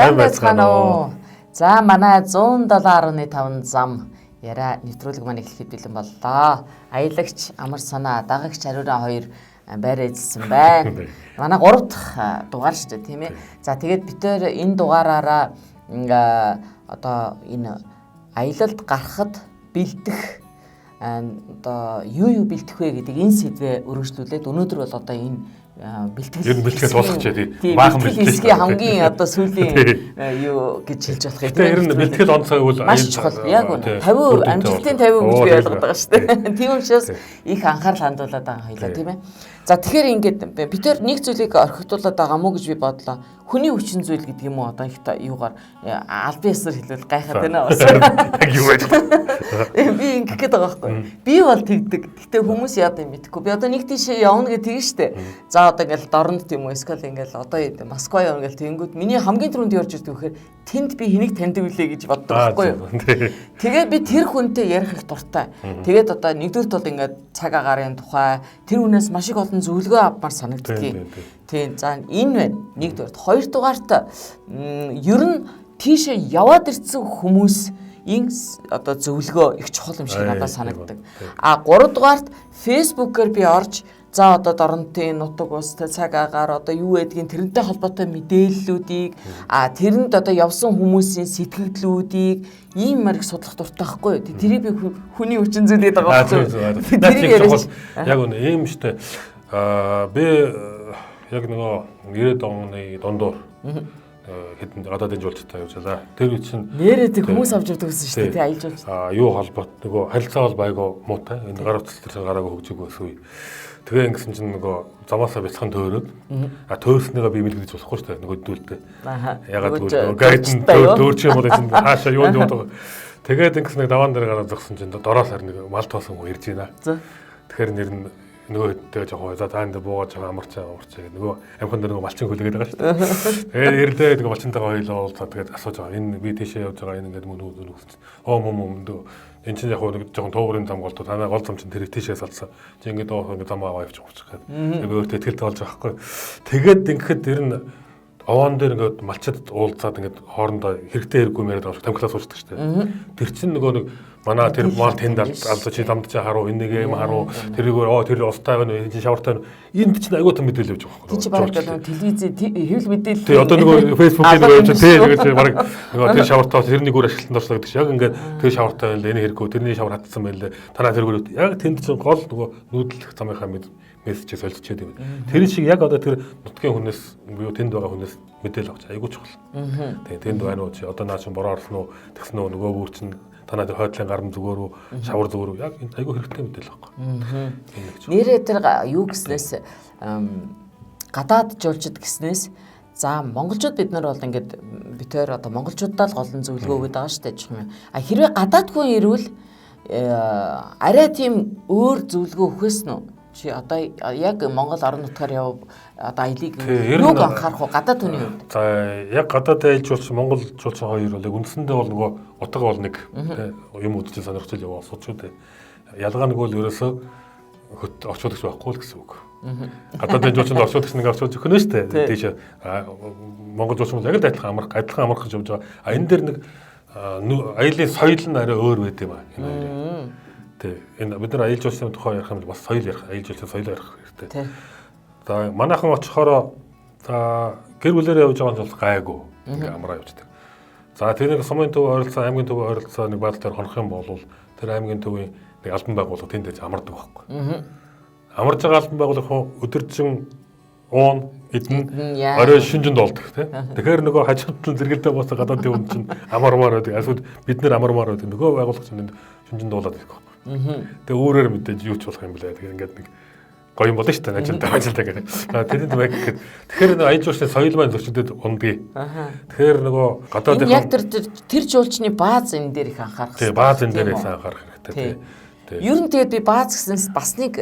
Сайн байцгаана уу? За манай 107.5 зам яриа нэвтрүүлэг маань эхлэхэд бэлэн боллоо. Аялагч амар санаа дагагч хариураа хоёр байраа эзэлсэн байна. Манай 3 дахь дугаар шүү дээ, тийм ээ. За тэгээд бид тээр энэ дугаараараа одоо энэ аялалд гарахад бэлдэх одоо юу бэлдэх вэ гэдэг энэ сэдвээ өргөжлүүлээд өнөөдөр бол одоо энэ бэлтгэл болгоч тий. Баахан бэлтгэл хамгийн одоо сүүлийн юу гэж хэлж болох юм. Тэр нь бэлтгэл онцгой бол маш чухал. Яг үнэ 50 амжилтын 50 гэж би ойлгоод байгаа шүү дээ. Тийм учраас их анхаарал хандуулаад байгаа хоёлаа тийм ээ. За тэгэхээр ингээд бид тэр нэг зүйлийг орхитуулаад байгаа мó гэж би бодлоо. Хүний хүчин зүйл гэдэг юм уу одоо их юугаар албан ёсоор хэлвэл гайхаад байна бас. Яг юу вэ? Би ингэх гээд байгаа байхгүй. Би бол тэгдэг. Гэтэ хүмүүс яа гэм мэдэхгүй. Би одоо нэг тийшээ явна гэдэг нь штэ. За одоо ингээл дорнд тийм үү эсвэл ингээл одоо Москва явна гэл тэгэнгүүт миний хамгийн түрүүнд ярьж ирдэг вэхээр тэнд би хэнийг таньдаг вүлээ гэж боддог байхгүй юу. Тэгээд би тэр хүнтэй ярих их дуртай. Тэгээд одоо нэгдүгürt бол ингээд цаг агарын тухай тэр хүнээс маш их олон зөвлөгөө авмаар санагддаг. Тийм. За энэ байна. Нэгдүгээр. Хоёрдугаарт ер нь тийшээ яваад ирсэн хүмүүс энэ одоо зөвлөгөө их чухал юм шиг надад санагддаг. А гуравдугаарт фэйсбүүкээр би орж за одоо дорнотын нутаг устай цаг агаар одоо юу гэдгийг тэрнтэй холбоотой мэдээллүүдийг тэрэнд одоо явсан хүмүүсийн сэтгэлдлүүдийг ийм марг судлах дуртай байхгүй юу. Тэрийг би хүний хүчин зүйл гэдэг байгаа байхгүй юу. Тэрийг яг үнэ ийм штэ би яг нөгөө 90-ад оны дундуур хэдэн гадаадын жуулчтай явжлаа. Тэр үе чинь нэрээ хүмүүс авч явдаг гэсэн шүү дээ тий аялал жуулч. Юу холбоот нөгөө харилцаа бол айгу муутай. Энэ гар утас дээр гараагүй хөгжиг байсан үе. Тэгээ ингэсэн чинь нөгөө замаасаа бяцхан төөрөөд төөрснийгаа би мэлгэж болохгүй шүү дээ нөгөө дүүлдэ. Ягаад гэвэл гайдын төөрч юм бол энэ хаашаа юу юм. Тэгээд ингэсэн нэг даваан дээр гараад зогсон чинь дороос харин нэг мал тоосон хүн ирж байна. Тэгэхээр нэр нь нөгөөдөө жоохон за таанд буугаад жоохон амарчаа гэдэг нөгөө амхан дээр нөгөө малчин хүлээгээд байгаа шүү дээ. Тэгээд ирлээ нөгөө малчинтайгаа хоёлоо уулзаад тэгээд асууж байгаа. Энэ би тийшээ явж байгаа энэ ингээд мөн үзсэн. Мөмдөө энэ чинь яг нэг жоохон туурын зам голдоо танаа гол зам чинь тэр тийшээ салсан. Чи ингээд ингээд зам аваа явчих гэдэг. Тэгээд өөртөө ихтэй болж байгаа хгүй. Тэгээд ингээд тэр нь овоон дээр ингээд малчид уулзаад ингээд хоорондоо хэрэгтэй хэрэггүй мэрээд байгаа тамхилаа суучдаг шүү дээ. Тэр чинь нөгөө нэг манай тэр мал тэнд алдаж чи дамдж харуу энийг юм харуу тэрийгээр тэр устай байна энэ шавартай энд чинь айгуу том мэдээлэл явж байгаа байхгүй. Чи бараг одоо телевиз хэвлэл мэдээлэл. Тий одоо нөгөө фэйсбүүкээр нөгөө явж тий тэгээд бараг нөгөө тэр шавартай тэрний гүр ашиглалтанд орчлоо гэдэг шиг яг ингээд тэр шавартай байна л энэ хэрэггүй тэрний шавар хатсан байна лээ танаа тэргүүр яг тэнд чинь гол нөгөө нүүдлэх замынхаа мессежийг солилцчихэд юм. Тэр шиг яг одоо тэр нутгийн хүнээс буюу тэнд байгаа хүнээс мэдээлэл авч айгуу чухал. Тэгээд тэнд байна уу чи одоо наа чинь бороо орлоо тэгсэн нөгөө бүр чинь танаа тэр хойдлын гарам зүгээр үү шавар зүгээр үү яг айгуу хэрэгтэй мэдээлэл байхгүй. Нэрээ тэр юу гэснээс гадаад жуулчд гэснээс за монголчууд бид нар бол ингээд битээр одоо монголчуудаа л голон зөвлөгөө өгöd байгаа шүү дээ жих юм. Хэрвээ гадаад хүн ирвэл арай тийм өөр зөвлөгөө өгөхөөс нь чи одоо яг Монгол орон нутгаар яв одоо аялыг юуг анхаарах уу гадаад хүний хувьд? За яг гадаад аялал жуулч Монгол жуулч хоёр бол яг үндсэндээ бол нөгөө утга бол нэг юм үзэж сонирхож яваа сууч шүү дээ. Ялгаа нэг бол ерөөсөө орчуулагч байхгүй л гэсэн үг. Гадаадын жуулчд орчуулагч нэг орчуулж өгөх нь шүү дээ. Тийш Монгол жуулч бол яг л адилхан амарх гэж явж байгаа. Энэ дээр нэг аялын соёл нь арай өөр байд юм аа. Энэ бид нар аялал жуулчдын тухай ярих юм бол бас соёл ярих, аялал жуулчдын соёлоо ярих хэрэгтэй. За манайхан очихороо за гэр бүлээрээ явж байгаа нь бол гайгүй ингээ амраа явждаг. За тэрнийг сумын төв ойролцоо, аймгийн төв ойролцоо нэг баатал дээр хонох юм бол тэр аймгийн төвийн нэг албан байгууллага тэнд дэж амардаг байхгүй. Амарж байгаа албан байгууллага өдөржин уун эдэн орой шинжинд болдог тийм. Тэгэхээр нөгөө хажууд нь зэрэгэлдээ босоо гадаадын хүн чинь амармаар байдаг. Эсвэл бид нэр амармаар байдаг. Нөгөө байгууллага чинь шинжинд дуулаад байдаг. Тэгээ өөрөөр мэдээж юу ч болох юм блэ. Тэгэхээр ингээд нэг гоё юм болно шүү дээ. Ажилдаа гэдэг. Тэрэнд баг гэхэд тэгэхээр нэг аялал жуулчны соёл маань зөрчилдөд ундгийг. Тэгэхээр нөгөө гадаадын яг тэр жуулчны бааз энэ дээр их анхаарах хэрэгтэй. Бааз энэ дээр их анхаарах хэрэгтэй. Ер нь тэгээд би бааз гэснээс бас нэг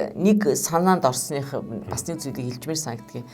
санаанд орсных бас нэг зүйлийг хэлжмээр санагдгийг.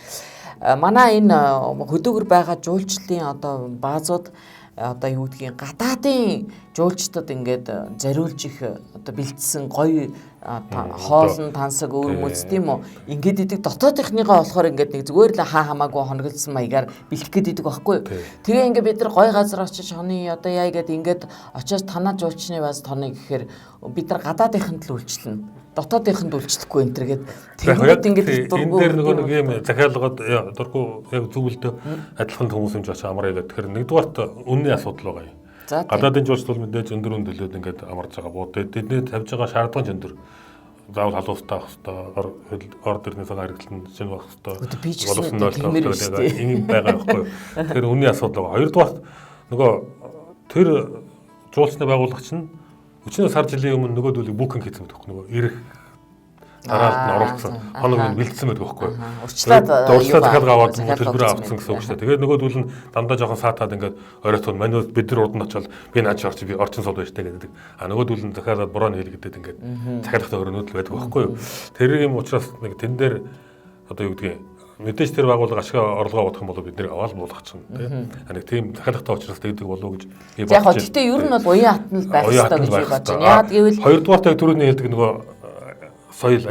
Манай энэ хөдөөгөр байгаа жуулчлалын одоо баазууд одоо юу гэдгийг гадаадын жуулчдад ингээд зориулж их одоо бэлдсэн гоё хоолн тансаг өрмөц тийм үү ингээд идэг дотоодынхныгаа болохоор ингээд нэг зүгээр л хаа хамаагүй хоногдсон маягаар бэлтгэх гээд идэг байхгүй. Тэгээ ингээд бид нар гоё газар очиж хоны одоо яа гэдэг ингээд очиж танаа жуулчны баз тоны гэхээр бид нар гадаадынханд л үйлчлэнэ. Дотоодынханд үйлчлэхгүй энэ төр гээд тэгээд ингээд энэ дээр нөгөө нэг юм захиалгад дургүй яг зөвлөлтөө адилхан хүмүүс юм жаач амраа гэдэг. Тэгэхээр нэгдүгээрт үнний асуудал байгаа юм. Гадаадын жуулч бол мэдээж өндөр үн төлөөд ингээд амарч байгаа бууд. Тэдний тавьж байгаа шаардлага өндөр. Заавал халуустай авах хэрэгтэй, ор дөрний цагаан хэрэглэн шинэ байх хэрэгтэй. Боловсон ойлголт ийм байгаа байхгүй. Тэгэхээр үнний асуудал байгаа. Хоёрдугаарт нөгөө тэр жуулчны байгуулагч нь өчнөө сар жилийн өмнө нөгөөдөлийг букинг хийсэн байдаг нөгөө ирэх дараалт нь оролцсон хоног нь бэлдсэн байдаг байхгүй. Урчлаад захиалга аваад төлбөрөө авсан гэсэн үг шүү дээ. Тэгээд нөгөөдөл нь дандаа жоохон саатаад ингээд оройтон маниуд бид нар урд нь очивол би наач орч би орчин сууд байж таа гэдэг. Нөгөөдөл нь захиалаад борооны хэлгээд ингээд захиалгахтай өрнөдөл байдаг байхгүй юу. Тэр юм учраас нэг тэн дээр одоо юу гэдгийг мэдээж тэр байгууллага ашгаа орлогоо бодох юм бол бид нэр аваад буулгачихна тийм. Нэг тийм захиалгатай учраас тэгдэг болов уу гэж би бодож байна. Яг гэхдээ ер нь бол уян хатан л байх хэрэгтэй гэж би бодож байна. Яг гэвэл хоёрдугаарт яг түрүүний хэлдэг нөгөө соёл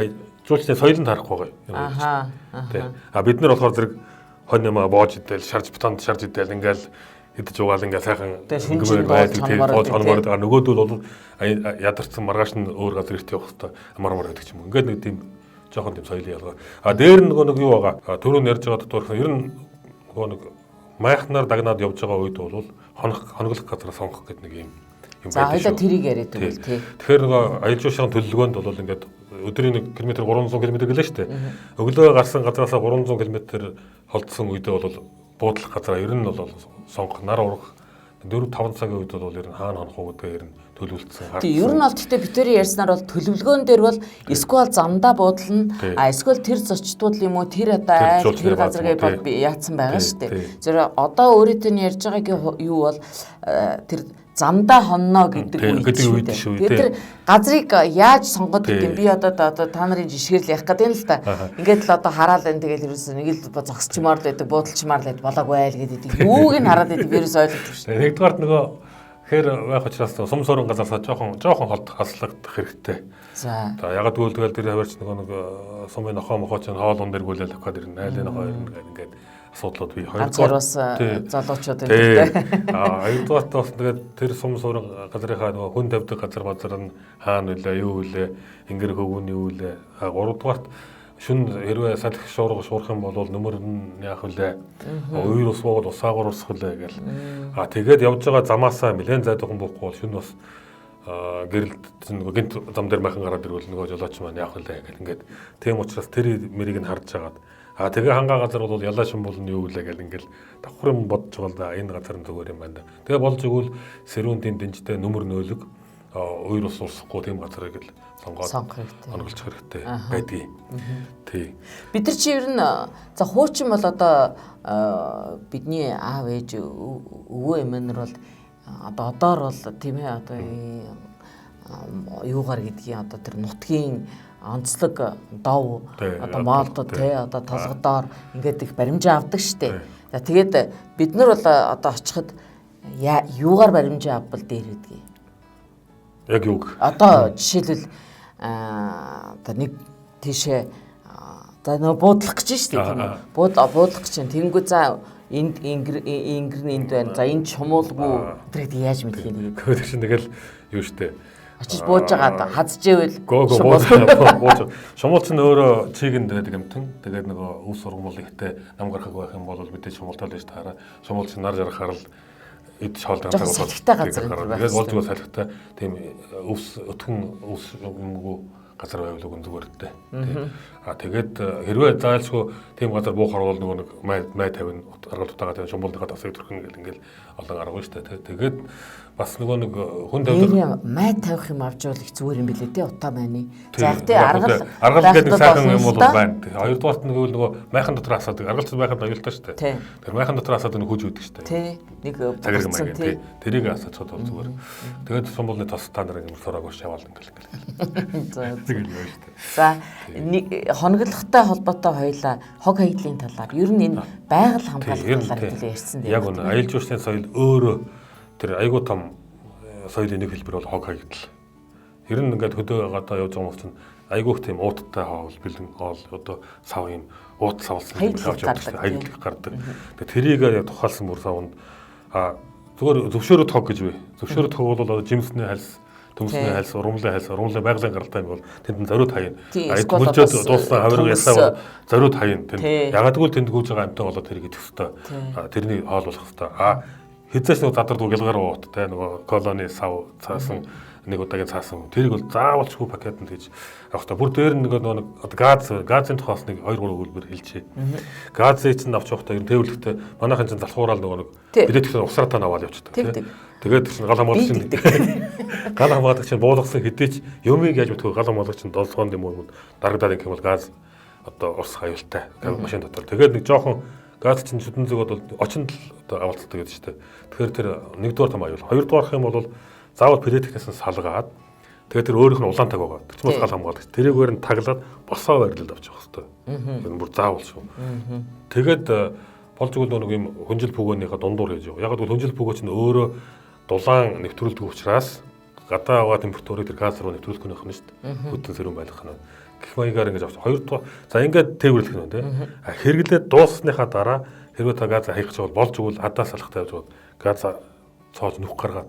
жуулчны соёлд харахгүй байгаа юм. Тийм. Бид нар болохоор зэрэг хонь ямаа боож идэл шарж бутанд шарж идэл ингээл идэж угаал ингээл сайхан өнгөмөр байдаг тийм боож хонмоор байгаа. Нөгөөдөл бол ядарсан маргааш нь өөр газар ирт явах хэрэгтэй амар байдаг юм. Ингээд нэг тийм жоохон тийм соёлын ялгаа. Дээр нөгөө нэг юу байгаа. Түрүүн ярьж байгаа дотор ер нь нөгөө нэг майхнаар дагнаад явж байгаа үед бол хоноглох газараа сонгох гэдэг нэг юм байна. За хоёлаа тэрийг яриад байвал тий. Тэгэхээр нөгөө аялал жуулчлалын төлөвлөгөөнд бол ингээд өдрийн 1 км 300 км гэлээ шүү дээ. Өглөө гарсан газараас 300 км холдсон үедээ бол буудлах газараа ер нь бол сонгох нар урах 4-5 цагийн үед бол ер нь хаана хонох уу гэдгээ ер нь төлөвлөсөн. Тий, ер нь бол гэхдээ битүүрийн ярьснаар бол төлөвлөгөөн дээр бол эсвэл замдаа буудлана, эсвэл тэр зочдууд юм уу тэр одоо айл тэр газарыг бол яатсан байгаа шүү дээ. Зөв одоо өөрөөдөө нь ярьж байгаагийн юу бол тэр замдаа хонно гэдэг үед шүү дээ. Тэр газрыг яаж сонгоод гэдэг би одоо та нарын жишгэрэл явах гэдэг юм л та. Ингээд л одоо хараал энэ тэгэл ерөөсөө нэг л зогсчмаар л байдаг, буудалчмаар л байдаг, болоогүй айл гэдэг. Юуг нь хараад байдаг ерөөсөө ойлгохгүй шүү дээ. Нэгдүгээр нөгөө хэр байх учраас сум суурин газаасаа жоохон холдох хаслагдах хэрэгтэй. За ягаад гэвэл тэгэл тэр хаваарч нэг сумын нохоо мохооч хоолон дээр гүйлэл авах гэдэг айлын нохоо ингээд асуудлууд бий. Хоёрдугаарс залуучууд энэ. Хоёрдугаарт бас тэгээд тэр сум суурин газрынхаа нөгөө хүн тавьдаг газар нь хаана үлээ, юу үлээ, ингэр хөвгүн юу үлээ. Гуравдугаарт шүн хэрвээ салхи шуурах юм бол нөмөр нь яах вүлээ. Уур ус бод усаагаар урсах вүлээ гэл. Тэгээд явж байгаа замаасаа нэлээд зайдагхан буухгүй бол шүн бас гэрэлт нөгөө гинт зам дээр махан гараад ирвэл нөгөө жолооч маань яах вүлээ гэл. Ингээд тийм учраас тэр мэрийг нь харж агаад тэгээ хангаа газар бол ялаа шин болно юу үлээ гэл ингээл давхар юм бодож байгаа л да энэ газар нь зүгээр юм байна. Тэгээ болж игэл сэрүүн дэнжтэй нөмөр нөөлөг уур ус урсахгүй тийм газарыг л сонгох хэрэгтэй. Оноглох хэрэгтэй байдгийг. Тий. Бид нар чи ер нь за хуучин бол одоо бидний аав ээж өвөө эмээнэр бол одоо одоор бол тийм ээ одоо юугаар гэдгийг одоо тэр нутгийн онцлог дов одоо моолдод тий одоо толгодоор ингээд их баримжаа авдаг штэ. За тэгээд бид нар бол одоо очиход юугаар баримжаа авбал дээр гэдгийг. Яг юуг. Одоо жишээлбэл одоо нэг тийшээ за нөө буудлах гэж штэ тийм үү. Буудлах гэж чинь тэнгүү за энд энд байна. За энд чумуулгүй тэрийг яаж мэдэх юм бэ? Тэр чинь тэгэл юу штэ. Очиж бууж байгаа хазжээвэл шумуулч нь өөрөө чигэнд байдаг юмтан. Тэгээд нөгөө өвс сургамал ихтэй нам гарахаг байх юм бол мэдээж шумуултал байж таараа. Шумуулч нар жаргахаар л эд шоолдог салхитай газар байх. Тэгээд болж байгаа салхитай тийм өвс өтгөн өвс юмгүй газар байвал үгүй зүгээртэй. Тэгээд хэрвээ заайлшгүй тийм газар буухаар бол нөгөө нэг май тавина аргал утаагаа тавина шумуулдаа тасыг төрхөн гэл ингээл олон арга шүү дээ. Тэгээд бас нөгөө нэг хүн тавьдаг май тавих юм авч явал их зүгээр юм билээ те утаа майны. За ихтэй аргал гэдэг нэг сайхан юм бол байна. Хоёрдугаарт нөгөө майхан дотор асаадаг. Аргалч майхан аюултай шүү дээ. Тэр майхан дотор асаадаг нэг хүж үүдэх шүү дээ. Тий. Нэг цагэр маяг тий. Тэрийг асаачод бол зүгээр. Тэгээд сумбулны тос та нарыг юм сураагүй шаваал ингээл. За тэгэл юу шүү дээ. За хоноглохтой холбоотой хоёлаа хог хаягдлын талаар ер нь энэ байгаль хамгаалах талаар хэлээ ярьсан дээ. Яг үнэ аялал жуулчлалын соёл өөрөө тэр айгуу том соёлын нэг хэлбэр бол хог хаягдал. Ер нь ингээд хөдөө гадаа явж байгаа хүмүүс чинь айгуух тийм ууттай хоол бэлэн хоол одоо сав юм уут савлсан хаягдлах гардаг. Тэгээ тэрийг тухайлсан бүр савнд зүгээр зөвшөөрөд хог гэж бай. Зөвшөөрөд хог бол жимсний хальс, төмсний хальс, ургамлын хальс, ургамлын байгалийн гаралтай юм бол тэнд зориуд хаяна. Хөлжөөд дууссан авирга ясаа бол зориуд хаяна. Тэнд ягдгүй тэнд гүйж байгаа амтан болоод тэрийг идэх хэвээр. Тэрний хоол болох хэвээр. Хязгаарч нэг задардаг гялгаар уут те нөгөө колони сав цаасан нэг удаагийн цаасан тэрийг бол заавалчгүй пакетанд гэж авах та бүр дээр нэг газын тухаас нэг 2 3 хөлбөр хэлчихье. Газыг чинь авч явахдаа ер нь тээвэрлэхдээ манайхан чинь залхуураал нөгөө бидэт их усраа та наваал явчихдаг тийм. Тэгээд чинь гал хамгаалагч чинь буулгасан хэдий ч юмыг яаж мэдгүй гал хамгаалагч чинь долсгоонд юм уу дарагдаад юм бол газ одоо ус хаюултай машин дотор. Тэгээд нэг жоохон газ чинь шүтэн зүгод бол очинд л авалцдаг гэдэг чинь тийм. Тэгэхээр тэр нэгдүгээр том аюул. Хоёрдугаарх юм бол заавал плетикнээс салгаад тэгээд тэр өөрийнх нь улаантаг байгаа. Тэгчмээс гал хамгаалагч тэрийгээр нь таглаад босоо барилд авчих хэвээр. Энэ бүр заавал шүү. Тэгээд болж игэл нэг юм хүнжил пүгөөнийхөө дундуур хийж байгаа. Яг л хүнжил пүгөө чинь өөрөө дулаан нэвтрүүлдэг учраас гадаа байгаа температурыг тэр газ руу нэвтрүүлэх нь шүү дээ. Хөдөн сэрүүн байх нь. Гэх маягаар ингэж авч хоёрдугаар за ингээд тээвэрлэх нь тийм. Хэрэглээд дууссныхаа дараа хэрвээ та газ хаягч бол болж игэл хадаас салахтай явж газ цоож нүх гаргаад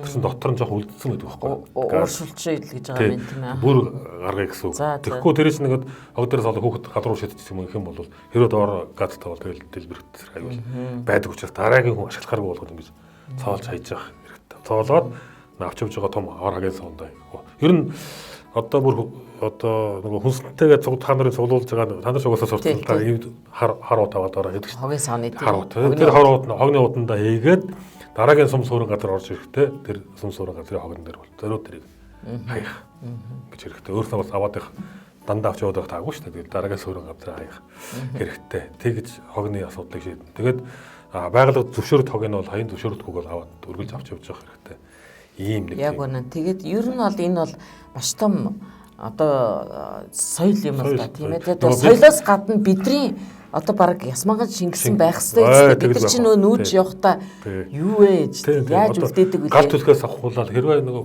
тэгсэн дотор нь жоохон үлдсэн байдаг байхгүй. Ууршилчээ идэл гэж байгаа юм тийм ээ. Бүр гаргая гэсэн үг. Тэгэхгүй тэрээс нэгэд хог дээрээс олох хүүхэд гадруу шидчих юм их юм бол хэрвээ доор газ тавал тэгэл дэлбэрэх аюул байдаг учраас дараагийн хүн ашиглахааргүй болгоод ингэж цоолж хайж явах хэрэгтэй. Цоолоод авч явж байгаа том харагийн суундаа. Ер нь одоо бүр одоо нөгөө хүнсэнтэйгээ та нарын цуглуулж байгаа та нар шугасаа сурталчилсан та хар ут аваад ороо гэдэг чинь. Хогийн сааны тэр хар ут хогны удандаа хийгээд дараагийн сум суурин газар орж ирэхдээ тэр сум суурин газрын хогн дээр бол зориуд тэрийг хаях гэж хэрэгтэй. Өөрөөсөө бас аваад их дандаа авч яваад байх таагүй шүү дээ. Тэгээд дараагийн суурин газар хаях хэрэгтэй. Тэгж хогны асуудлыг шийдэн. Тэгээд байгууллага зөвшөөрөлт хог нь бол хаян зөвшөөрөлтгүйг бол аваад өргөлж авч явж явах хэрэгтэй. Ийм нэг. Яг үнэ. Тэгээд ер нь бол энэ бол маш том одоо соёл юм л да тийм ээ. Тэгээд соёлоос гадна бидний одоо баг ясмаган шингэсэн байх хэрэгтэй. Бид нар чинь нүүж явахдаа юу вэ? Яаж үлдээдэг вэ? Гал түлхээс авахуулаад хэрвээ нөгөө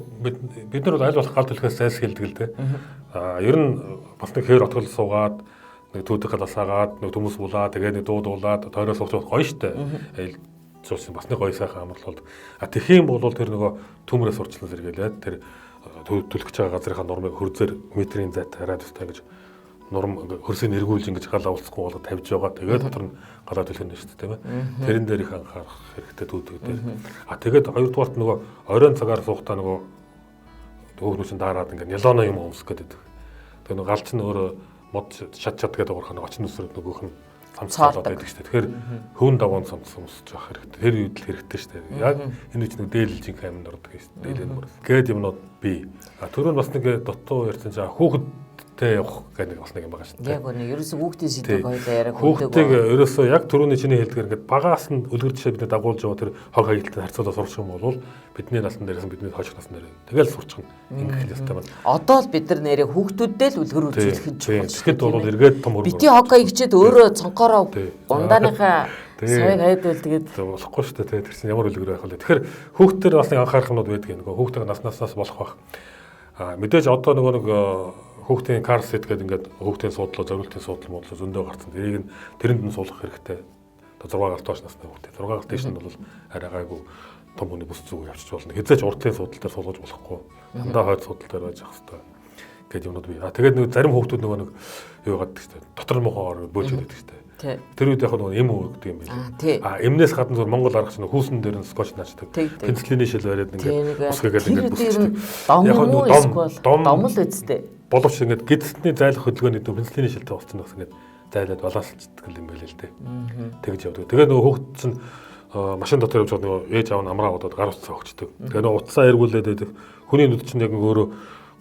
бид нар бол аль болох гал түлхээс зайлс хэлдэг л дээ. Ер нь бас нэг хээр отгол суугаад нэг түүдэг галасаагаад нэг төмөс булаа тэгээ нэг дуудуулаад тойроос сууж гоё штэ. Зурсан бас нэг гоё сайхан амарлал болдог. Тэгэх юм бол тэр нөгөө төмрөөс урчлал зэрэгэлээд тэр төлөх гэж байгаа газрынхаа нормыг хөрзөр метрийн зайд радиустай гэж норм хөрсийг эргүүлж ингэж гал авалцахгүй болоод тавьж байгаа. Тэгээд дотор нь галаа төлөх нь шүү дээ тийм ээ. Тэрэн дээр их анхаарах хэрэгтэй түүдүүд дээр. Тэгээд хоёрдугаарт нөгөө оройн цагаар суухдаа нөгөө төөхнүүчэн дараад ингэ нялоно юм өмсөх гэдэг. Тэгээд нөгөө галч нь өөрөө мод шат гэдэг уурхаа очин нүсрэг нөгөөх нь самцаад байдаг шүү дээ. Тэгэхээр хөвн даван самц өмсөж явах хэрэгтэй. Тэр үед л хэрэгтэй шүү дээ. Яг энэ үуч нэг дээлжинх аминд ордог шүү дээ. Дээлэн мөр. Гэт юмнууд бий. Түрүүнд бас нэг дутуу ярьсан чаа хүүхэд явах гэдэг бас нэг юм байгаа шүү дээ. Яг үнэ ерөөсөө хүүхдийн сэдвийг хоёлаа яриаг хүүхдийг ерөөсөө яг түрүүний чиний хэлдгээр ингээд багаас нь үлгэр жишээ бид дагуулж байгаа тэр хог хаягдaltaй харьцуулаад сурах юм бол бидний насны дээрээс бидний хойш насны дээр тэгэл сурчих юм ингээд хэлэстэй байна. Одоо л бид нар нэрээ хүүхдүүддээ л үлгэр үзүүлэх гэж байна. Тэгэхэд бол эргээд том хөргөө. Бити хог хаягчээд өөрөө цонхороо ундааныхаа савыг хайдвал тэгээд болохгүй шүү дээ. Тэр чинь ямар үлгэр байх вэ? Тэгэхээр хүүхдтэр бас нэг анхаарах юмнууд байдаг юм. Хүүхдтэй наснаас болох бах. Мэдээж одоо нэг хүүхдийн кар сет гэдэг ингээд хүүхдийн суудлаа, зориултын суудлал модлоо зөндөө гарцсан. Тэрийг нь тэрэнд нь суулгах хэрэгтэй. Одоо 6 гарт хойш насны хүүхдээ. 6 гарт дэш нь бол арай гайгүй том хүний бүс зүг явчих болно. Хэзээ ч уртлын суудлал дээр суулгаж болохгүй. Дандаа хойд суудлал дээр байж ах хэрэгтэй. Гэт юмнууд бий. Тэгээд нэг зарим хүүхдүүд нөгөө нэг юу яагаад гэжтэй. Дотор мохоор бөөлжөд байдаг шүү дээ. Тэр үед яг нөгөө эм өгдөг юм байна. Эмнээс гадна зөв Монгол аргач нь хүүсэн дээр нь скотч наачдаг. Пенцлиний шил бариад ингээд ус хийгээд ингээд бүсчдэг. Яг нь дом л үсттэй. Боловч ингээд гидсний зайлах хөдөлгөөний дөө пенцлиний шилтэй болчихсон бас ингээд зайлаад балаасалцдаг юм байл л дээ. Тэгж явдаг. Тэгээд нөгөө хүүхд чинь машин дотор явж байгаа нөгөө ээж аав нь амраа удаад гар утсаа өгчдөг. Тэгээд нөгөө утсаа эргүүлээд байдаг. Хүний нүд чинь яг өөрөө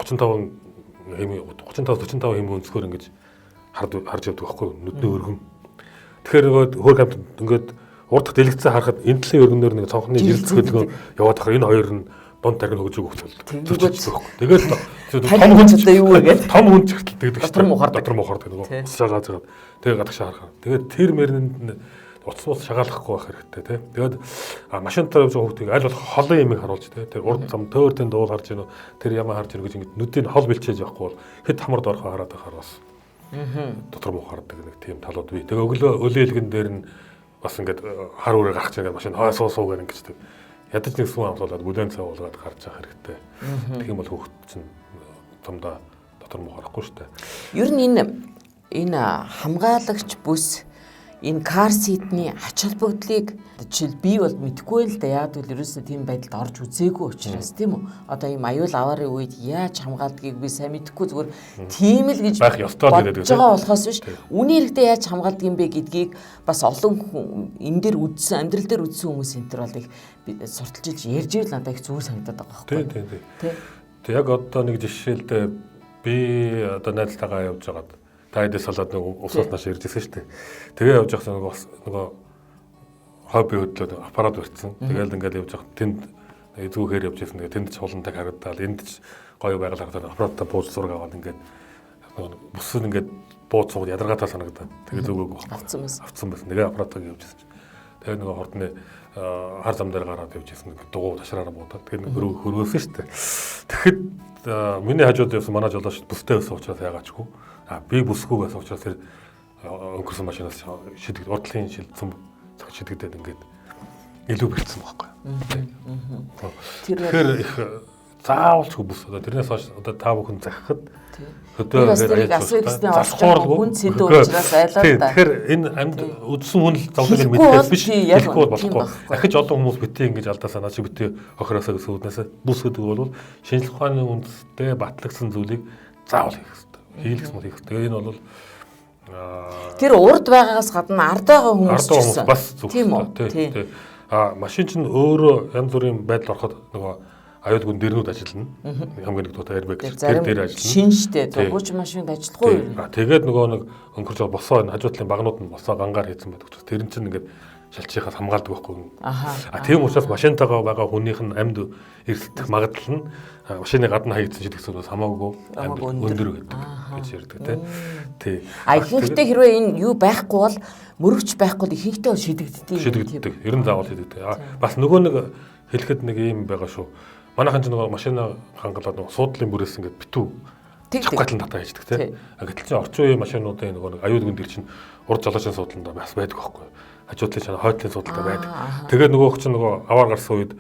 35 хэм өнцгөр ингээд харж явдаг байхгүй нүдний өргөн. Тэгэхээр нөгөө хөр хамт ингээд урд дахь дэлгэцээ харахад энэ талын өргөнөөр нэг цонхны жирэлц хөдөлгөөн яваад байгаа. Энэ хоёр нь дунд тариг хөгжөөг өгчөл. Тэгээд том хүн ч юу вэ гэдэг. Том хүн ч ихтэл тэгдэг шүү дээ. Дотор мохорд нөгөө усаа газаад. Тэгээд гадагшаа харахаа. Тэгээд тэр мэрэнд Утас шагаалгахгүй байх хэрэгтэй тий. Тэгээд машинтаа явж байгаа хүүхдийг аль болох холын ямиг харуулж тий. Тэр урд зам төөртөнд дуул харж гинөө тэр ямаа харж гинөө гэж ингэ нүдийг хол бэлчээж явахгүй бол хэд хамар доорхоо хараад байхаар бас дотор муу хардаг нэг тийм талууд бий. Тэгээ өглөө өлөөлгөн дээр нь бас ингээд хар үрээ гарах чинь машин хаа суу гэнэ гэж ядаж нэг сүү амлуулаад бүлээн цаа уулгаад гарч явах хэрэгтэй. Тэгэх юм бол хүүхд чинь томдоо дотор муу харахгүй шүү дээ. Ер нь энэ хамгаалагч бүс энэ кар ситний ач холбогдлыг жишээл би бол мэдэхгүй л да, яад гэвэл ерөөсөө тийм байдалд орж үзээгүй учраас тийм үү. Одоо ийм аюул аваарын үед яаж хамгаалдгийг би сайн мэдэхгүй, зүгээр тийм л гэж байх ёстой гэдэг байгаа болохоос биш. Үний хэрэгтээ яаж хамгаалдаг юм бэ гэдгийг бас олон энэ дээр үзсэн, амьдрал дээр үзсэн хүмүүс энэ төр бол их сурталчилж ярьж ирэл надад их зүгээр санагдаад байгаа байхгүй. Тийм. Тэг яг одоо нэг жишээлдээ би одоо найзтайгаа явж байгаад тайдас болоод нэг усаас нааш иржсэн шүү дээ. Тэгээ явж байхсан нөгөө хобби хөдлөөд аппарат барьсан. Тэгээл ингээд явж байхад тэнд зүүхээр явж байсан. Тэгээ тэнд ч хулантай харагдаад энд ч гоё байгаль харагдаад аппаратаа бууж зураг аваад ингээд бүсэд ингээд бууж суугаад ядаргаатай санагдаад. Тэгээ зүгөөг авцсан байсан. Тэгээ аппаратаа явж байсан. Тэгээ нөгөө хордны хар зам дээр гараад явж байсан. Дугуй ташраараа буудаад. Тэгээ хөргөөсөн шүү дээ. Тэгэхэд миний хажууд явсан манай жолооч бүстэй байсан учраас яагаачгүй. Би бүсгүй байсан учраас тэр өнгөрсөн машинаас шидэгд урдлын шил цөм шидэгдээд ингээд илүү бэлдсэн байхгүй. Тэгэхээр их заавалчгүй бүс одоо тэрнээс хойш одоо та бүхэн захихад хөдөө хүн сэдв учраас айлаа да. Тэгэхээр энэ амьд үдсэн хүн л зовлоныг мэддэгс биш. Хэлэхгүй болохгүй. Ахиж олон хүмүүс битээ ингэж алдаасаа наа чи битээ охироосоо гэсэн үднээс бүс гэдэг бол шинжлэх ухааны үндэстэй батлагдсан зүйлийг заавал хийх хэрэгтэй. Хийлгс мөн хийх. Тэгээ энэ бол тэр урд байгаагаас гадна ард байгаа хүмүүс ч гэсэн бас зүг. Тийм үү. Машин чинь өөрөө янз бүрийн байдал ороход нөгөө аюулгүй дэрнүүд ажиллана. Хамгийн нэг туутаа airbag тэр дээр ажиллана. Шинжтэй дугуйч машинд ажиллахгүй юу? Тэгээд нөгөө нэг өнгөрч байгаа босоо энэ хажуудлын багнууд нь босоо гангаар хийсэн байдаг учраас тэр нь чинь ингээд шалчихаас хамгаалдаг байхгүй. Тийм учраас машинтайгаа байгаа хүнийх нь амьд эрсдэх магадлал нь машины гадна хаягдсан шидэгсээс хамаагүй өндөр гэдэг гэж ярьдаг тий. Ихэнхдээ хэрвээ энэ юу байхгүй бол мөрөгч байхгүй бол ихэнхдээ шидэгддэг. Ер нь заавал шидэгддэг. Бас нөгөө нэг хэлэхэд нэг юм байгаа шүү. Манайхан ч нөгөө машина хангалаад нөгөө суудлын бүрээс ингээд битүү чавгатлан татаа хийдэг тий. Гэтэл чинь орчин үеийн машинуудын нөгөө нэг аюул гүн дэр чинь урд жолоочийн суудланд бас байдаг байхгүй. Хажуудлын шана хойдлын суудалтай байдаг. Тэгээд нөгөөх чинь нөгөө аваар гарсан үед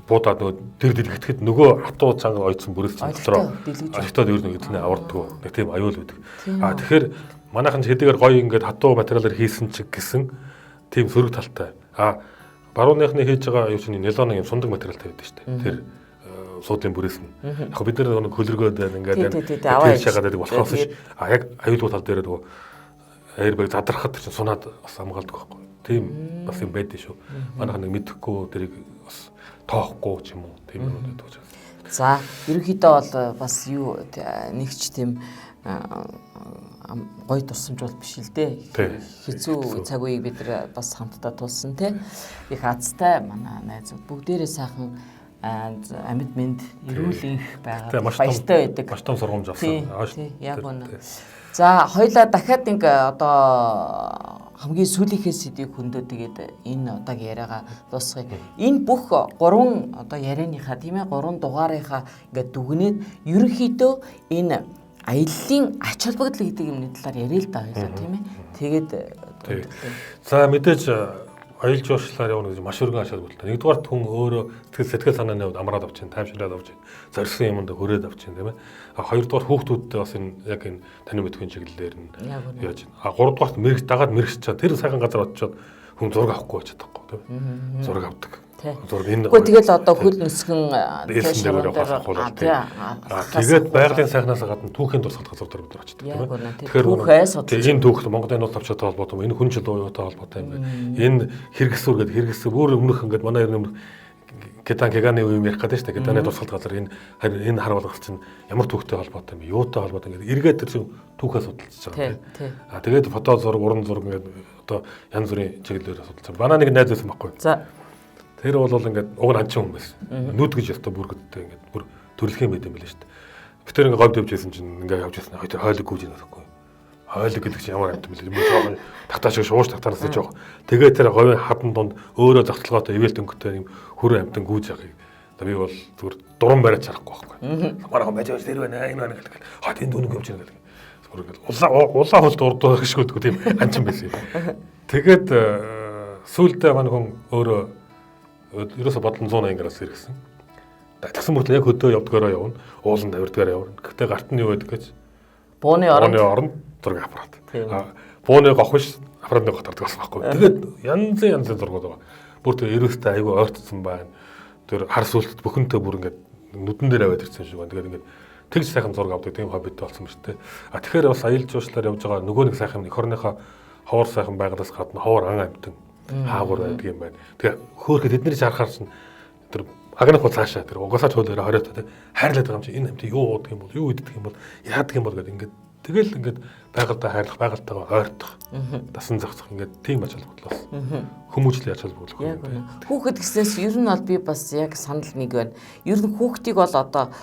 буудаад нөгөө тэр дэлгэтгэд нөгөө хатуу цанга ойцсон бүрээс чинь дотроо олигтоод ер нь эзний аварддаг нэг тийм аюул байдаг. Тэгэхээр манайхан ч хэдийгээр гоё ингээд хатуу материалаар хийсэн ч гэсэн тийм сөрөг талтай. Барууныхны хийж байгаа юу чинь нилоны юм сундаг материалтай байдаг шүү дээ. Тэр суудлын бүрээс нь. Яг бид нар нэг хөлргөөд ингээд тэр шагаад байдаг болохоос ш. Яг аюулгүй тал дээр нөгөө airbag задрахад чинь сунаад бас хамгаалдаг байхгүй. Тийм бас юм байдаг шүү. Манайхан нэг мэдэхгүй тэрийг бас тоохгүй ч юм уу тийм юм байдаг учраас. За, ерөнхийдөө бол бас юу нэгч тийм гоё тусламж бол биш л дээ. Хэцүү цаг үеийг бид нар бас хамтдаа тулсан те. Их азтай манай найзууд бүгдээрээ сайхан амьд мэнд эрүүл их байгаа баяртай байдаг. Маш том сургамж авсан. Яг үнэ. За, хоёлаа дахиад нэг одоо хамгийн сүүлийнхээ сэдвийг хөндөд тэгээд энэ удаагийн яриагаа дуусгая. Энэ бүх 3 одоо ярианыхаа тийм ээ 3 дугаарынхаа ингээд дүгнээд ерөнхийдөө энэ аяллаа ач холбогдол гэдэг юмны талаар яриа л да хоёлаа тийм ээ. Тэгээд за мэдээж аялал жуулчлалаар явна гэж маш өргөн ач холбогдолтой. Нэгдүгээр хүн өөрөө сэтгэл санааны хувьд амраад авч, тайвшираад авч, зорьсон юмд хүрээд авч тийм ээ. Хоёрдугаар хүүхдүүдтэй бас энэ яг энэ таны мэдхийн чиглэлээр нь яаж байна. Гуравдугаарт мэрэгч дагаад мэрэгч чад тэр сайхан газар очиод хүн зураг авахгүй байж чадахгүй тийм ээ. Зураг авдаг. Зураг энэ. Гэхдээ тэгэл одоо хөл нисгэн тэгээд байгалийн сайхнаас гадна түүхийн дурсгалт газар дээр бид нар очдөг тийм ээ. Тэгэхээр энэ түүх Монголын нууц тавчаатай холбоотой юм. Энэ хүн жил уяатай холбоотой юм байна. Энэ хэрэгсүр гэдэг хэрэгсүр бүр өмнөх ингээд манай өмнөх Кеганы үеийн ярих гэдэг шүү дээ. Кеганы дурсгалт газар энэ хар болгох чинь ямар түүхтэй холбоотой юм бэ? Юутай холбоотой ингээд эргээд тэр түүхээ судалж байгаа тийм. Тэгээд фото зураг, уран зураг ингээд одоо янз бүрийн чиглэлээр судалж байгаа. Манай нэг найз байсан байхгүй. За. Тэр бол ингээд уг нь анчин хүн байсан. Нүд гэж яста бүргэдтэй ингээд бүр төрлөх юм байт юм билээ шүү дээ. Би тэр ингээд говьд явж байсан чинь ингээд явж байсан. Тэр хойлог гүйж байна гэхгүй. Хойлог гэдэг чинь ямар амт бэлээ. Мөн жоохон татаач шууш татаараас жоохон. Тэгээ тэр говийн хадан донд өөрөө загталгаатай ивэл дөнгөтэй юм хүрэн амтан гүйж явахыг. Одоо би бол зүгээр дуран бариад чарахгүй байхгүй. Маргаан байж байж тэр байна энэ байна гэдэг. Ха тэнд үнэг явж байгаа гэдэг. Улаан хөлд урд гიშгүү тийм анчин байсан юм. Тэгээд сүүлдээ манай хүн өөрөө ерөөсө бодлон 180 градус иргэсэн. Тэгсэн мөртлөө яг хөдөө явдгаараа явна. Уулан тавирдгаараа явна. Гэхдээ гарт нь юу байдаг гэж бууны орон зураг аппарат. Бууны гох биш аппаратны гох тардаг болсон байхгүй. Тэгээд янзын зургууд байгаа. Бүр тэр эрүүстэй айгүй ойртсон байна. Тэр хар сүлт бүхэнтэй бүр ингээд нүдэн дээр аваад ирсэн шиг байна. Тэгээд ингээд тэгж сайхан зураг авдаг тийм хоббит болсон юм шүү дээ. Тэгэхээр бас аялал жуулчлаар явж байгаа нөгөө нэг сайхан эх орныхоо ховор сайхан байгалаас гадна ховор ан амтан хаагур байдаг юм байна. Тэгээ хөөхөд тэдний харахаар чинь тэр агнах бол цаашаа тэр угасаач хөлөөрөө хориод тэ хайрлаад байгаа юм чи энэ амт юу уудаг юм бол юу идэх юм бол яадаг юм бол гэдэг ингээд тэгэл ингээд байгальтай хайрлах байгальтайгаа ойртох дасан зохицох ингээд тийм ач холбогдлоос хүмүүжлийн ач холбогдол байна. Хүүхэд гэснээс ер нь бол би бас яг санал нэг байна. Ер нь хүүхдийг бол одоо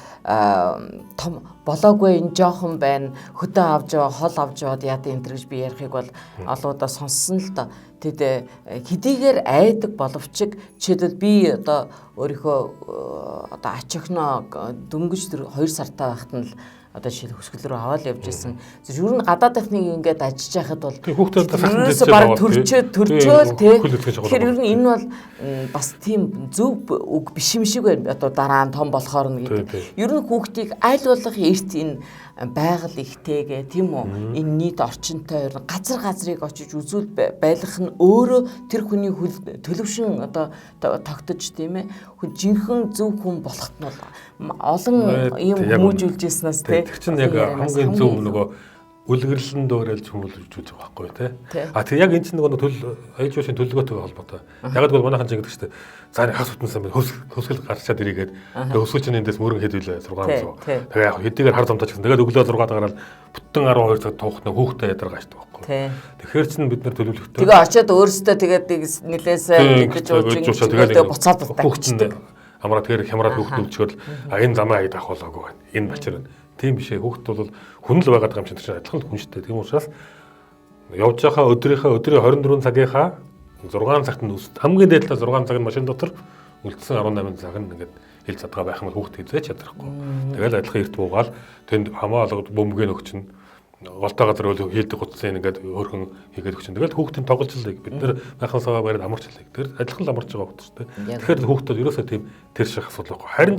том болоогүй энэ жоохон байна хөдөө авч яваа хол авч яваад яа энэ гэж би ярихыг бол олоодаа сонссон л да. Тэд хэдийгээр айдаг боловч жишээлбэл би одоо өөрийнхөө одоо ач охиноо дөнгөж 2 сартай байхад нь л одоо жишээ хөсгөл рүү аваад явж исэн. Ер нь гадаад дахныг ингээд ажиж яхад бол хүүхдүүд баг төрчөөл тий. Тэгэхээр ер нь энэ бол бас тийм зөв үг биш юм шиг байна. Одоо дараа нь том болохоор нь гэдэг. Ер нь хүүхдийг аль болох эрт энэ байгаль ихтэйгээ тийм үү энэ нийт орчинтой газрыг очиж үзүүл байлгах нь өөрөө тэр хүний төлөвшин одоо тогтож тийм ээ жинхэнэ зөв хүн болохт нь олон юм хүмүүжүүлж ирснээс тийм тэр чинь яг хамгийн зөв нөгөө үлгэрлэн дөөрэлж хүмүүлж үзэж байгаа байхгүй тий. А тэг яг энэ чинь нөгөө аялал жуулчлалын төлөвлөгөөтэй холбоотой. Ягаад гэвэл манайхан чинь гэдэг чинь цааны хас утсан хөсгөл гарчаад ирээгээд хөсгөл чинь эндээс мөрөн хэдүүлээ 600. Тэгээ яг хэдийгээр хар замтаач гэсэн. Тэгээд өглөө 6 дагаараа бүтэн 12 цаг туухна хүүхдээ ядаргаашдаг байхгүй. Тэгэхээр чинь бид нар төлөвлөгөөтэй. Тэгээ очиод өөрсдөө тэгээд нилээсээ гэж ууж тэгээд буцаад хүүхдээ амраа тэгэхээр хямраад хүүхдээ өвчгөл энэ замаа аяд авах болоогүй байна. Энэ бачир байна. Тийм биш ээ. Хүүхэд бол хүн л байгаад байгаа юм чинь адилхан хүн шүү дээ. Тийм учраас явж байхаа өдрийн 24 цагийнхаа 6 цагт нь хамгийн дээдлээ 6 цаг нь машин дотор үлдсэн 18 цаг нь ингээд хэл задгаа байх юм бол хүүхэд хизээч ядрахгүй. Тэгэл адилхан эрт буугаал тэнд хамаалгад бөмбөгийн өгчин голтой газар өөлөө хийдэг хуцсан ингээд өөрхөн хийгээд өгчин. Тэгэл хүүхдийн тоглолцлыг бид нэр байхансаа бариад амарчлаа. Тэр адилхан л амарч байгаа хүүхэд шүү дээ. Тэгэхээр хүүхдүүд ерөөсөө тийм тэр шиг асуудал байхгүй. Харин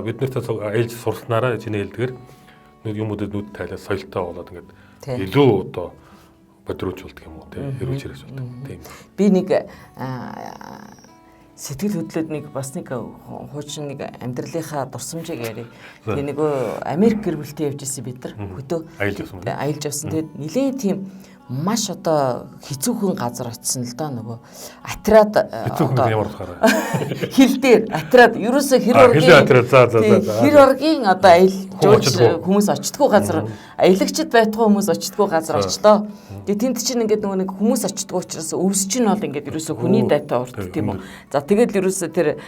бид нартай ээлж сурснараа чиний хэлдгээр юмудад нүд тайлаад соёлтой болоод ингээд илүү одоо бодруулж болдог юм уу тийм хэрүүлж хэрэгж болдог тийм. Би нэг сэтгэл хөдлөлд нэг бас нэг хуучин нэг амьдралынхаа дурсамжийг яри. Тэгээ нөгөө Америк гэр бүлтэй явж ирсэн бид нар хөдөө аялж явсан. Тэгээд нэлээд тийм маш одоо хэцүүхэн газар очсон л да нөгөө атраад хэцүүхэн ямар утгаараа хил дээр атраад ерөөсөө хэр оргийн одоо аялал хүмүүс очтгүй газар аялагчд байтугай хүмүүс очтгүй газар очлоо. Тэгээ тэнд чинь ингээд нөгөө нэг хүмүүс очтгүй учраас өвс чинь бол ингээд ерөөсөө хүний дайтай урт тийм үү. За тэгэл ерөөсөө тэр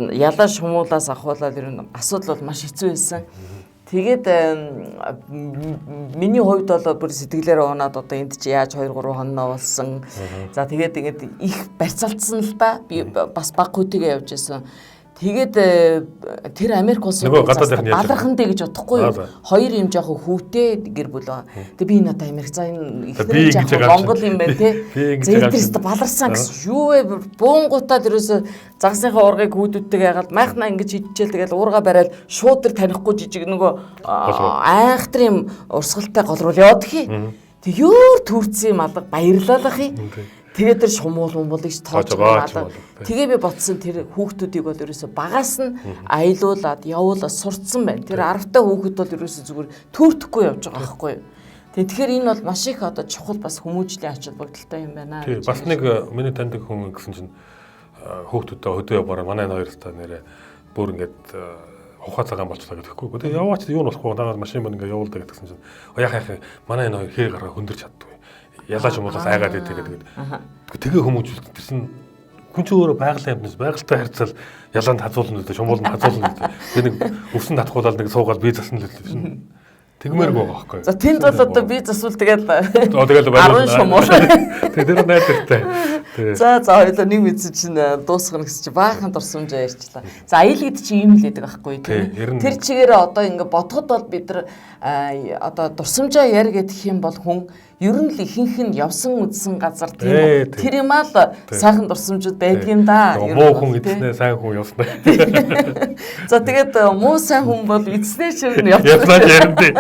ялаа шумуулаас ахуулаад ер нь асуудал бол маш хэцүү байсан. Тэгээд миний хувьд бол бүр сэтгэлээр унаад одоо энд чи яаж 2-3 хоноо болсон. За тэгээд ингээд их барьцаалтсан л да. Би бас баг хөтөгээ явж байсан. Тэгээд тэр Америк улсын балархантэй гэж бодохгүй юу? Хоёр юм жоохон хүүтэй гэр бүл байгаа. Тэгээд би энэ одоо Америк за энэ ихнэр жоохон Монгол юм байна те. Зэлдэрс баларсан гэсэн юу вэ? Буунгуудад ерөөсө загсныхаа ургыг хүүдүүдтэйг ягаад майхнаа ингэж хидчихэл тэгэл уурга барайл шууд тэр танихгүй жижиг нөгөө айхтар юм урсгалтай гол руу яваад хий. Тэг ёор төрцсөн юм алга баярлалах хий. Тэгээд тэр шумуулыг тоож байгаа. Тэгээ би бодсон тэр хүүхдүүдийг бол ерөөсө багаас нь аялуулад явуулаад сурцсан байна. Тэр 10 та хүүхэд бол ерөөсө зүгээр төөртөхгүй явж байгаа байхгүй юу. Тэгэхээр энэ бол маш их одоо чухал бас хүмүүжлийн ач холбогдолтой юм байна. Тий, бас нэг миний таньдаг хүн гэсэн чинь хүүхдүүдтэй хөдөө яваараа манай энэ хоёртой нэрээ бүр ингээд ухаа цагаан болчлаа гэхгүй. Тэгээ яваач юу нь болохгүй надад машин мөн ингээд явуулдаг гэсэн чинь яах манай энэ хоёр хээ гараа хөндрч чаддгүй. Ялаач юм уу айгаад идэв гэдэг. Тэгээ хүмүүжүүлсэн тэрсэн хүн ч өөрөө байгалийн амьтнаас байгальтай харьцал ялаанд хазуулна гэдэг, шумууланд хазуулна гэдэг. Тэгээ нэг өвсөн татхуулаад нэг суугаад бие засна л гэдэг шин. Тэгмээргүй байгаа байхгүй. За тэнд бол одоо би засвал тэгээд тэгэл 10 шумуу. Тэр найдвартай. За хоёлоо нэг мэдсэн чинь дуусгах гэсэн чинь баахан дурсамжаа ярьчлаа. За аял гэдэг чинь ийм л байдаг байхгүй тийм. Тэр чигээр одоо ингээ бодоход бол бид нар одоо дурсамжаа яар гэх юм бол хүн ер нь л ихэнх нь явсан үдсэн газар тийм үү. Тэр юм аа л сайхан дурсамжууд байдаг юм да. Муу хүн эцнээ сайн хүн явснаа. За тэгээд муу сайн хүн бол эцнээ чинь явсан. Явсан юм тий.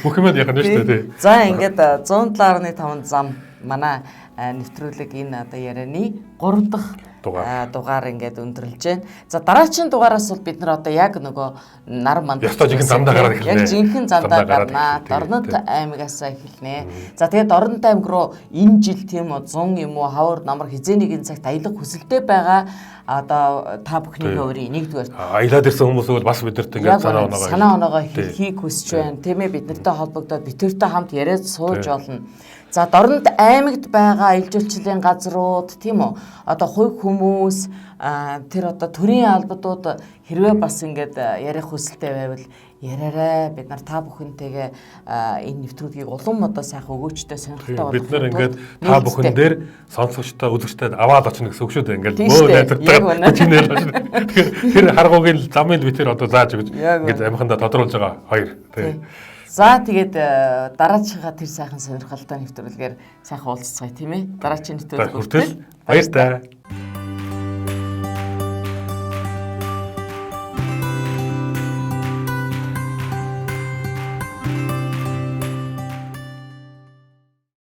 Бүх юм яхана шүү дээ тий. За ингээд 107.5 зам манай нэвтрүүлэг энэ одоо ярианы 3 дахь дугаар ингээд өндөрлж байна. За дараагийн дугаараас бол бид нар одоо яг нөгөө нар манд ястаа жинхэнэ замдаа гараад эхэлнэ. Яг жинхэнэ замдаа гарнаа. Дорнот аймагаас эхэлнэ. За тэгээд Дорнот аймаг руу энэ жил тийм үү 100 юм уу хавар намар хизээний цагт аялах хүсэлтэй байгаа одоо та бүхний өөрийн нэгдүгээр аялаад ирсэн хүмүүс бол бас бидэрт ингээд санаа оноогоо хэлхийг хүсэж байна. Тийм ээ бид нартай холбогдоод битүүртэй хамт яриад сууж болно. За Дорнот аймагт байгаа аялал жуулчлалын газрууд тийм үү одоо хувь хүмүүс тэр одоо төрийн албадууд хэрвээ бас ингээд ярих хүсэлтэй байвал яраарай бид нар та бүхэнтэйгээ энэ нэвтрүүлгийг улам одоо сайхан өгөөчтэй сонирхолтой болох бид нар ингээд та бүхэн дээр сонсогчтой үзэгчтэй аваад очно гэсэн үг шүү дээ ингээд мөө найдвартай чинээр тэр харгуугийн замыг би тэр одоо зааж өгч ингээд амхандаа тодруулж байгаа хоёр тийм. За тэгээд дараачихаа тэр сайхан сонирхолтой нэвтрүүлгээр сайхан уулзцгаая тийм ээ. Дараагийн нэвтрүүлэг хүртэл баяр таа.